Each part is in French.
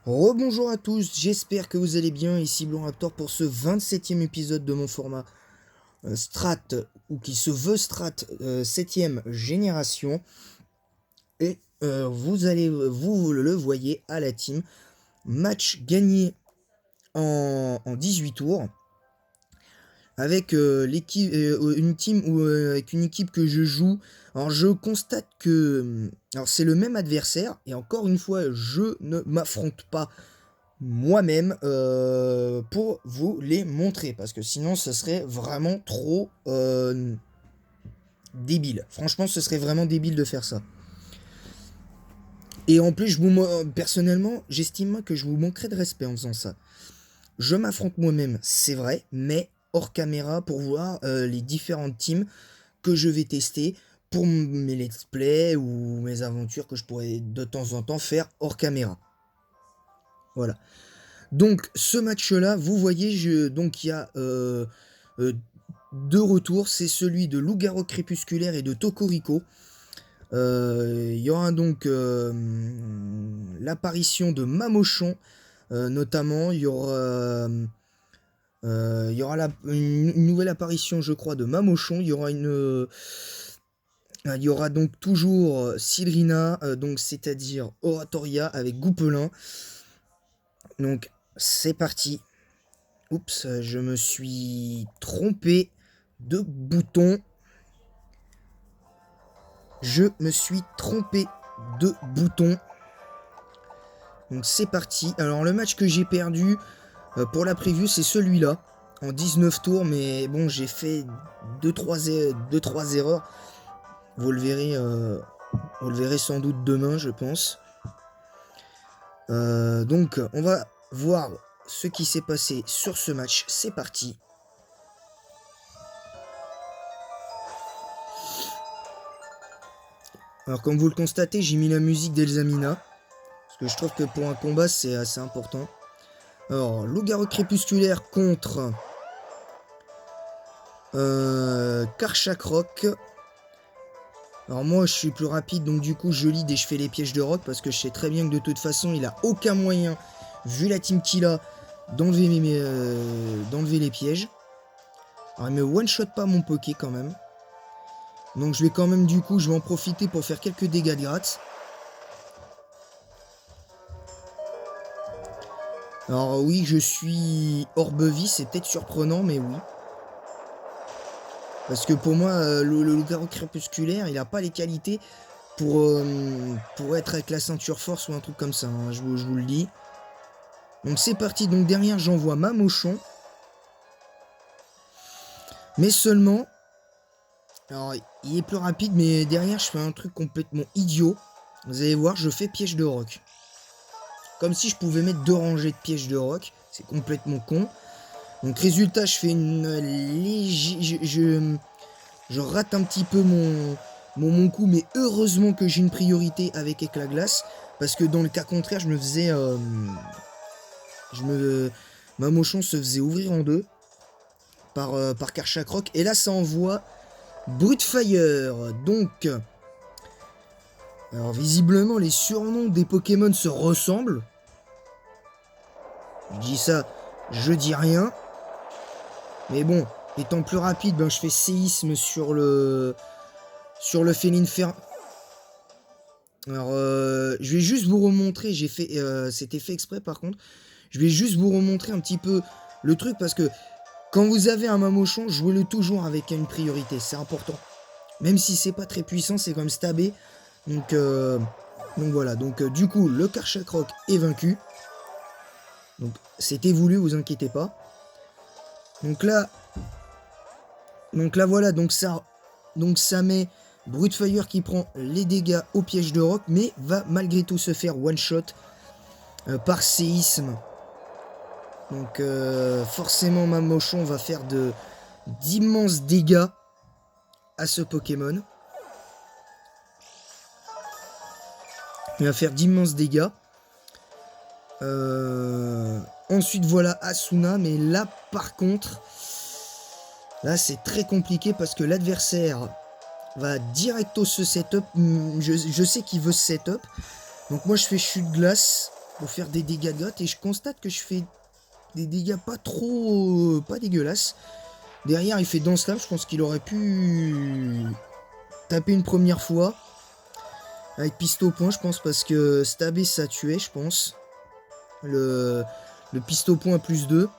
Rebonjour à tous, j'espère que vous allez bien, ici Blue Raptor pour ce 27e épisode de mon format Strat, ou qui se veut Strat 7e génération. Et vous le voyez à la team, match gagné en 18 tours, avec une team avec une équipe que je joue. Alors je constate que c'est le même adversaire, et encore une fois, je ne m'affronte pas moi-même pour vous les montrer, parce que sinon ce serait vraiment trop débile. Franchement, ce serait vraiment débile de faire ça. Et en plus, personnellement, j'estime que je vous manquerai de respect en faisant ça. Je m'affronte moi-même, c'est vrai, mais hors caméra pour voir les différentes teams que je vais tester pour mes let's play ou mes aventures que je pourrais de temps en temps faire hors caméra. Voilà. Donc ce match-là, vous voyez, donc il y a deux retours, c'est celui de Loup-Garou Crépusculaire et de Tocorico. Il y aura donc l'apparition de Mamochon, notamment. Il y aura une nouvelle apparition, je crois, de Mamochon. Il y aura donc toujours Sylrina, donc c'est-à-dire Oratoria avec Goupelin. Donc c'est parti. Oups, je me suis trompé de bouton. Donc c'est parti. Alors le match que j'ai perdu pour la preview, c'est celui-là. En 19 tours, mais bon, j'ai fait 2-3 erreurs. Vous le verrez sans doute demain, je pense. Donc on va voir ce qui s'est passé sur ce match. C'est parti. Alors comme vous le constatez, j'ai mis la musique d'Elsamina, parce que je trouve que pour un combat c'est assez important. Alors, Loup-Garou Crépusculaire contre Karchak-Rock. Alors moi je suis plus rapide, donc du coup je lead et je fais les pièges de rock, parce que je sais très bien que de toute façon il a aucun moyen, vu la team qu'il a, d'enlever les pièges. Alors il me one-shot pas mon Poké quand même. Donc je vais quand même, du coup, je vais en profiter pour faire quelques dégâts de gratte. Alors oui, je suis Orbe-Vie, c'est peut-être surprenant, mais oui. Parce que pour moi, le Loup-Garou Crépusculaire, il a pas les qualités pour être avec la ceinture force ou un truc comme ça, hein, je vous le dis. Donc c'est parti, donc derrière j'envoie Mamochon. Mais seulement... Alors il est plus rapide, mais derrière je fais un truc complètement idiot. Vous allez voir, je fais piège de roc. Comme si je pouvais mettre 2 rangées de pièges de roc. C'est complètement con. Donc résultat, je fais une je rate un petit peu mon coup, mais heureusement que j'ai une priorité avec Éclat Glace, parce que dans le cas contraire, je me faisais... Mamochon se faisait ouvrir en deux par Karchak-Rock, et là ça envoie Brute Fire. Donc, alors visiblement les surnoms des Pokémon se ressemblent. Je dis ça, je dis rien. Mais bon, étant plus rapide, ben, je fais séisme sur le Féline Fer. Alors, je vais juste vous remontrer, c'était fait exprès par contre. Je vais juste vous remontrer un petit peu le truc, parce que quand vous avez un Mamochon, jouez-le toujours avec une priorité, c'est important. Même si c'est pas très puissant, c'est comme stabé. Donc voilà, donc du coup, le Karchak-Rock est vaincu. Donc c'était voulu, vous inquiétez pas. Donc là voilà, donc ça met Brute Fire qui prend les dégâts au piège de roc, mais va malgré tout se faire one shot par séisme. Donc forcément Mamochon va faire d'immenses dégâts à ce Pokémon. Il va faire d'immenses dégâts. Ensuite voilà Asuna, mais là par contre, là c'est très compliqué, parce que l'adversaire va directo se setup. Je sais qu'il veut se setup. Donc moi je fais chute glace. pour faire des dégâts de gratte. Et je constate que je fais des dégâts pas trop... pas dégueulasses. Derrière, il fait Dance Lame. Je pense qu'il aurait pu taper une première fois. Avec piste au point, je pense, parce que stabber, ça tuait, je pense. Le piste au point à +2.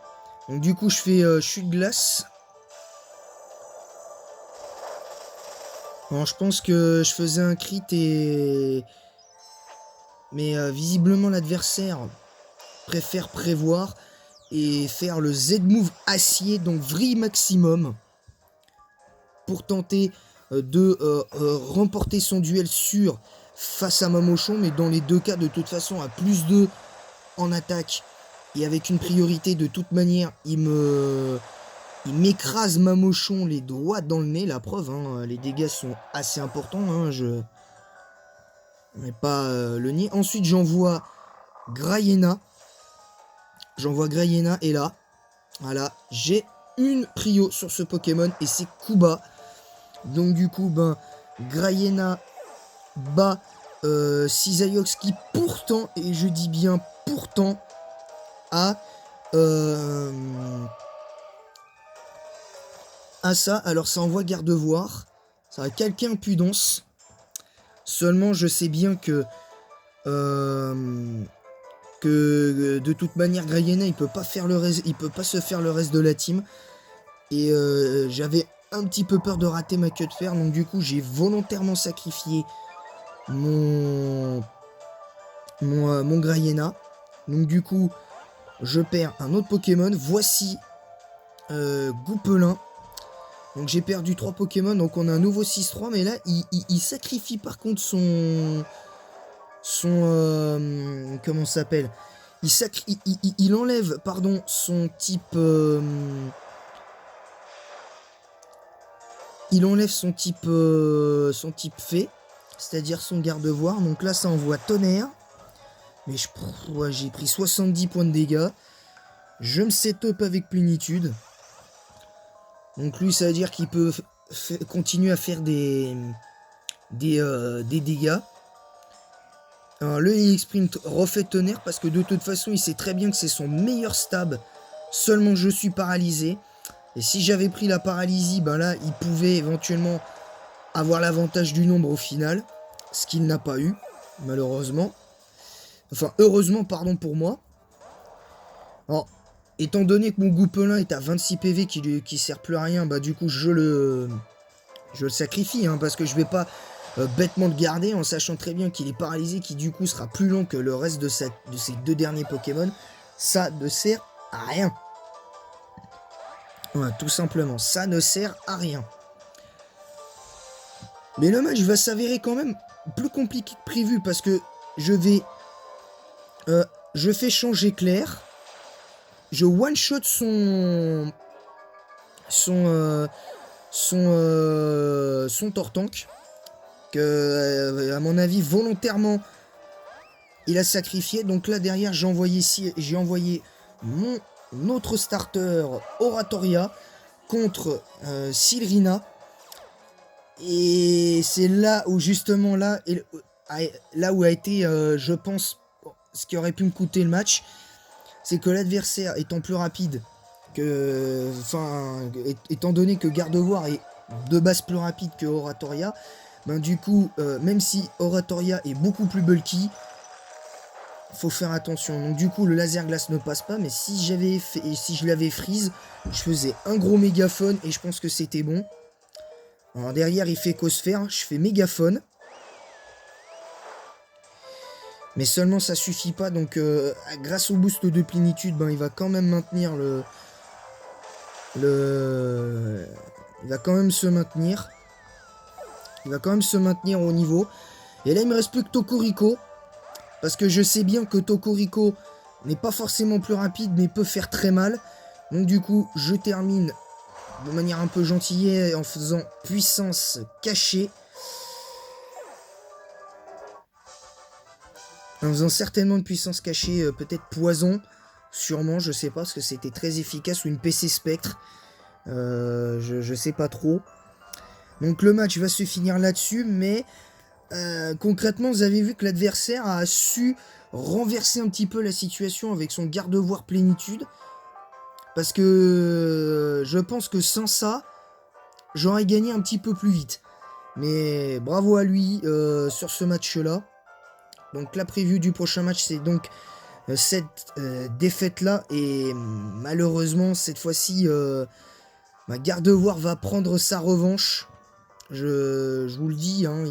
Donc du coup, je fais chute glace. Alors, je pense que je faisais un crit et... Mais visiblement, l'adversaire préfère prévoir et faire le Z-move acier, donc vrille maximum, pour tenter de remporter son duel sûr face à Mamochon. Mais dans les deux cas, de toute façon, à +2 en attaque et avec une priorité, de toute manière, il m'écrase Mamochon les doigts dans le nez. La preuve, hein, les dégâts sont assez importants, hein, je n'ai pas le nier. Ensuite, j'envoie Graiena. Et là, voilà, j'ai une prio sur ce Pokémon et c'est Kuba. Donc du coup, ben, Graiena bat Cisaiox qui pourtant, et je dis bien pourtant, a ça. Alors ça envoie Gardevoir, ça a quelqu'un impudence. Seulement je sais bien que de toute manière Graiena il peut pas faire le reste, il peut pas se faire le reste de la team. Et j'avais un petit peu peur de rater ma queue de fer, donc du coup j'ai volontairement sacrifié mon Graiena. Donc du coup je perds un autre Pokémon. Voici Goupelin. Donc j'ai perdu 3 Pokémon, donc on a un nouveau 6-3, mais là il sacrifie par contre son comment ça s'appelle, il enlève pardon son type il enlève son type fée, c'est-à-dire son gardevoir. Donc là ça envoie tonnerre, mais j'ai pris 70 points de dégâts. Je me set-up avec plénitude. Donc lui, ça veut dire qu'il peut continuer à faire des dégâts. Alors, le X-Sprint refait tonnerre parce que de toute façon, il sait très bien que c'est son meilleur stab. Seulement, je suis paralysé. Et si j'avais pris la paralysie, ben là, il pouvait éventuellement avoir l'avantage du nombre au final. Ce qu'il n'a pas eu, malheureusement. Enfin, heureusement, pardon pour moi. Alors, étant donné que mon Goupelin est à 26 PV qui sert plus à rien, bah du coup je le sacrifie, hein, parce que je vais pas bêtement le garder en sachant très bien qu'il est paralysé, qui du coup sera plus long que le reste de ses 2 derniers Pokémon. Ça ne sert à rien. Ouais, tout simplement, ça ne sert à rien. Mais le match va s'avérer quand même plus compliqué que prévu parce que je fais changer Claire. Je one-shot son Tortank, que à mon avis volontairement il a sacrifié. Donc là derrière j'ai envoyé mon autre starter Oratoria contre Silrina, et c'est là où justement là où a été je pense ce qui aurait pu me coûter le match. C'est que l'adversaire étant plus rapide que... Enfin, étant donné que Gardevoir est de base plus rapide que Oratoria, ben du coup, même si Oratoria est beaucoup plus bulky, faut faire attention. Donc du coup, le laser glace ne passe pas, mais si je l'avais freeze, je faisais un gros mégaphone et je pense que c'était bon. Alors derrière, il fait écosphère, je fais mégaphone. Mais seulement ça suffit pas, donc grâce au boost de plénitude, ben, il va quand même maintenir il va quand même se maintenir. Il va quand même se maintenir au niveau. Et là il me reste plus que Tokorico. Parce que je sais bien que Tokorico n'est pas forcément plus rapide, mais peut faire très mal. Donc du coup je termine de manière un peu gentille en faisant puissance cachée. En faisant certainement une puissance cachée, peut-être poison, sûrement, je sais pas, parce que c'était très efficace, ou une PC Spectre, je sais pas trop. Donc le match va se finir là-dessus, mais concrètement, vous avez vu que l'adversaire a su renverser un petit peu la situation avec son garde-voir plénitude. Parce que je pense que sans ça, j'aurais gagné un petit peu plus vite. Mais bravo à lui sur ce match-là. Donc la preview du prochain match, c'est donc cette défaite-là. Et malheureusement, cette fois-ci, ma Gardevoir va prendre sa revanche. Je vous le dis, hein,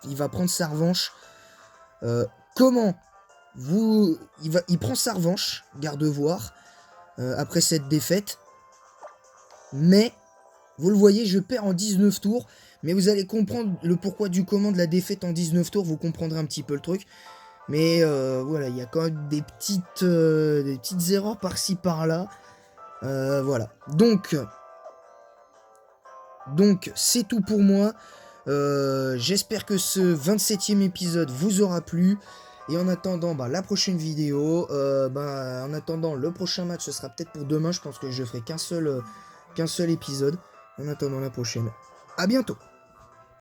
il va prendre sa revanche. Comment il prend sa revanche, Gardevoir, après cette défaite. Mais, vous le voyez, je perds en 19 tours. Mais vous allez comprendre le pourquoi du comment de la défaite en 19 tours. Vous comprendrez un petit peu le truc. Mais voilà, il y a quand même des petites erreurs par-ci par-là. Voilà. Donc c'est tout pour moi. J'espère que ce 27e épisode vous aura plu. Et en attendant la prochaine vidéo, en attendant le prochain match, ce sera peut-être pour demain. Je pense que je ferai qu'un seul épisode. En attendant la prochaine. À bientôt.